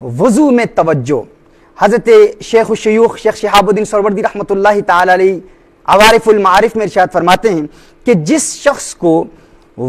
وضو میں توجہ۔ حضرت شیخ الشیوخ شیخ شہاب سہروردی رحمۃ اللہ تعالی علیہ عوارف المعارف میں ارشاد فرماتے ہیں کہ جس شخص کو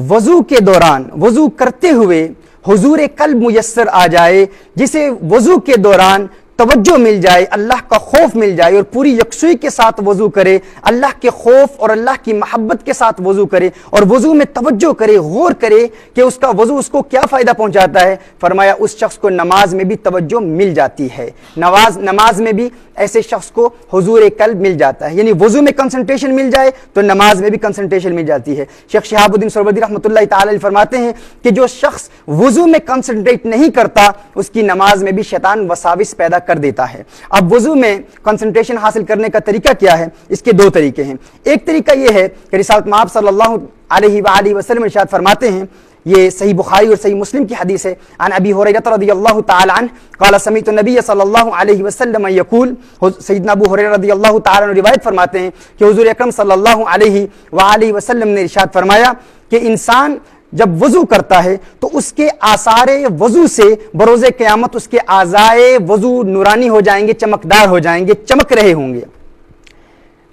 وضو کے دوران وضو کرتے ہوئے حضور قلب میسر آ جائے، جسے وضو کے دوران توجہ مل جائے، اللہ کا خوف مل جائے اور پوری یکسوئی کے ساتھ وضو کرے، اللہ کے خوف اور اللہ کی محبت کے ساتھ وضو کرے اور وضو میں توجہ کرے، غور کرے کہ اس کا وضو اس کو کیا فائدہ پہنچاتا ہے، فرمایا اس شخص کو نماز میں بھی توجہ مل جاتی ہے، نماز میں بھی ایسے شخص کو حضور قلب مل جاتا ہے، یعنی وضو میں کنسنٹریشن مل جائے تو نماز میں بھی کنسنٹریشن مل جاتی ہے۔ شیخ شہاب الدین سہروردی رحمۃ اللہ تعالی علیہ فرماتے ہیں کہ جو شخص وضو میں کنسنٹریٹ نہیں کرتا اس کی نماز میں بھی شیطان وساوس پیدا کر دیتا ہے۔ اب وضو میں کنسنٹریشن حاصل کرنے کا طریقہ کیا ہے؟ اس کے دو طریقے ہیں۔ ایک طریقہ یہ ہے کہ رسالت مآب صلی اللہ علیہ وآلہ وسلم ارشاد فرماتے ہیں، یہ صحیح بخاری اور صحیح مسلم کی حدیث ہے، عن ابی ہریرہ رضی اللہ تعالی عنہ قال سمعت النبی صلی اللہ علیہ وسلم یقول، سیدنا ابو ہریرہ رضی اللہ تعالی عنہ روایت فرماتے ہیں کہ حضور اکرم صلی اللہ علیہ وآلہ وسلم نے ارشاد فرمایا کہ انسان جب وضو کرتا ہے تو اس کے آثار وضو سے بروز قیامت اس کے اعضائے وضو نورانی ہو جائیں گے، چمکدار ہو جائیں گے، چمک رہے ہوں گے۔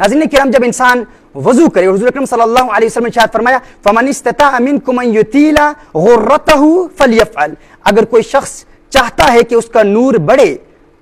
ناظرین کرام، جب انسان وضو کرے، حضور اکرم صلی اللہ علیہ وسلم نے ارشاد فرمایا فمن استطاع منکم ان یطیل غرتہ فلیفعل، اگر کوئی شخص چاہتا ہے کہ اس کا نور بڑھے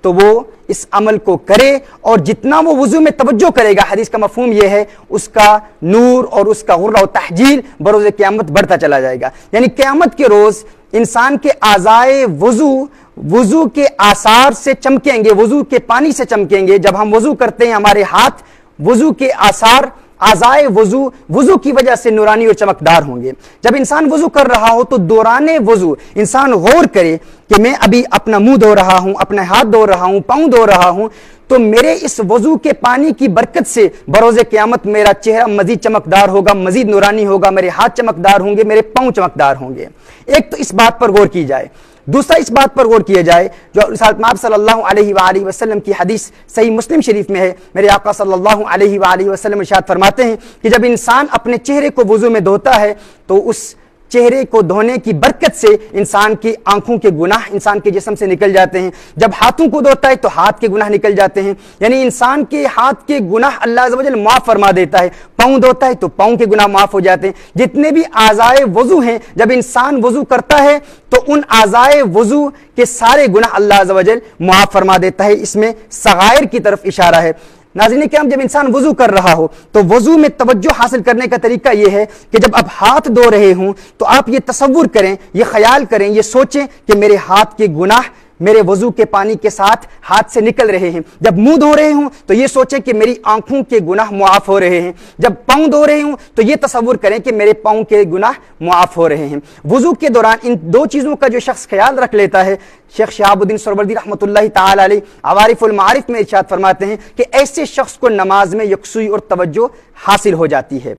تو وہ اس عمل کو کرے، اور جتنا وہ وضو میں توجہ کرے گا، حدیث کا مفہوم یہ ہے، اس کا نور اور اس کا غرہ و تحجیل بروز قیامت بڑھتا چلا جائے گا۔ یعنی قیامت کے روز انسان کے اعضائے وضو کے آثار سے چمکیں گے، وضو کے پانی سے چمکیں گے۔ جب ہم وضو کرتے ہیں ہمارے ہاتھ وضو کے آثار اعضائے وضو کی وجہ سے نورانی اور چمکدار ہوں گے۔ جب انسان وضو کر رہا ہو تو دوران وضو انسان غور کرے کہ میں ابھی اپنا منہ دھو رہا ہوں، اپنے ہاتھ دھو رہا ہوں، پاؤں دھو رہا ہوں، تو میرے اس وضو کے پانی کی برکت سے بروز قیامت میرا چہرہ مزید چمکدار ہوگا، مزید نورانی ہوگا، میرے ہاتھ چمکدار ہوں گے، میرے پاؤں چمکدار ہوں گے۔ ایک تو اس بات پر غور کی جائے، دوسرا اس بات پر غور کیا جائے جو رسالت مآب صلی اللہ علیہ وآلہ وسلم کی حدیث صحیح مسلم شریف میں ہے، میرے آقا صلی اللہ علیہ وآلہ وسلم ارشاد فرماتے ہیں کہ جب انسان اپنے چہرے کو وضو میں دھوتا ہے تو اس چہرے کو دھونے کی برکت سے انسان کی آنکھوں کے گناہ انسان کے جسم سے نکل جاتے ہیں، جب ہاتھوں کو دھوتا ہے تو ہاتھ کے گناہ نکل جاتے ہیں، یعنی انسان کے ہاتھ کے گناہ اللہ عز و جل معاف فرما دیتا ہے، پاؤں دھوتا ہے تو پاؤں کے گناہ معاف ہو جاتے ہیں۔ جتنے بھی اعضائے وضو ہیں، جب انسان وضو کرتا ہے تو ان اعضائے وضو کے سارے گناہ اللہ عز و جل معاف فرما دیتا ہے۔ اس میں صغائر کی طرف اشارہ ہے۔ ناظرین کرام، جب انسان وضو کر رہا ہو تو وضو میں توجہ حاصل کرنے کا طریقہ یہ ہے کہ جب آپ ہاتھ دھو رہے ہوں تو آپ یہ تصور کریں، یہ خیال کریں، یہ سوچیں کہ میرے ہاتھ کے گناہ میرے وضو کے پانی کے ساتھ ہاتھ سے نکل رہے ہیں۔ جب منہ دھو رہے ہوں تو یہ سوچیں کہ میری آنکھوں کے گناہ معاف ہو رہے ہیں۔ جب پاؤں دھو رہے ہوں تو یہ تصور کریں کہ میرے پاؤں کے گناہ معاف ہو رہے ہیں۔ وضو کے دوران ان دو چیزوں کا جو شخص خیال رکھ لیتا ہے، شیخ شہاب الدین سہروردی رحمۃ اللہ تعالی علیہ عوارف المعارف میں ارشاد فرماتے ہیں کہ ایسے شخص کو نماز میں یکسوئی اور توجہ حاصل ہو جاتی ہے۔